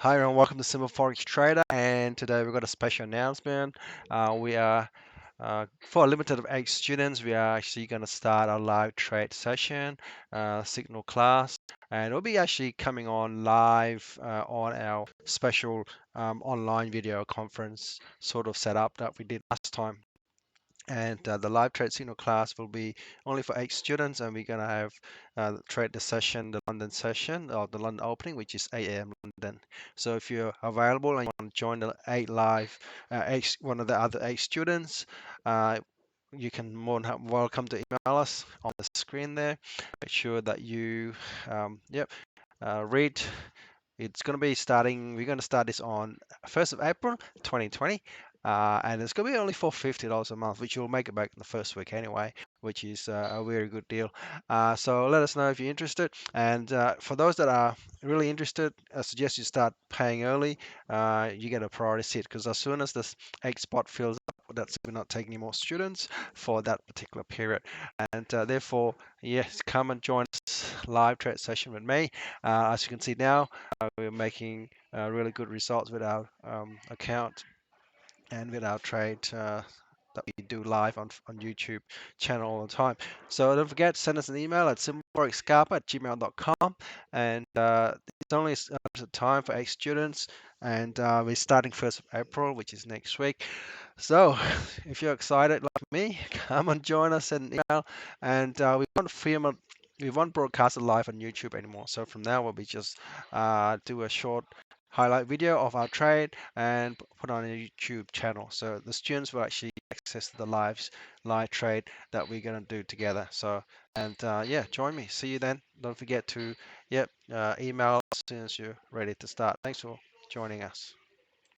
Hi everyone, welcome to Simple Forex Trader, and today we've got a special announcement. We are for a limited of 8 students. We are actually going to start our live trade session, signal class, and we'll be actually coming on live on our special online video conference sort of setup that we did last time. And the live trade signal class will be only for 8 students, and we're going to have trade the session, the London session, or the London opening, which is 8 a.m. London. So if you're available and you want to join the one of the other 8 students, you can more than welcome to email us on the screen there. Make sure that you, read. It's going to be starting, we're going to start this on 1st of April 2020. And it's going to be only for $50 a month, which you'll make it back in the first week anyway, which is a very good deal. So let us know if you're interested. And for those that are really interested, I suggest you start paying early. You get a priority seat because as soon as this 8 spot fills up, that's we're not taking any more students for that particular period. And therefore, yes, come and join us live trade session with me. As you can see now, we're making really good results with our account and with our trade that we do live on YouTube channel all the time. So don't forget, send us an email at simpleforexscarper@gmail.com, and it's only a time for 8 students, and we're starting 1st of April, which is next week. So if you're excited like me, come and join us and email, and we won't broadcast it live on YouTube anymore. So from now we'll be just do a short highlight video of our trade and put on a YouTube channel. So the students will actually access the live trade that we're gonna do together. So and yeah, join me. See you then. Don't forget to email as soon as you're ready to start. Thanks for joining us.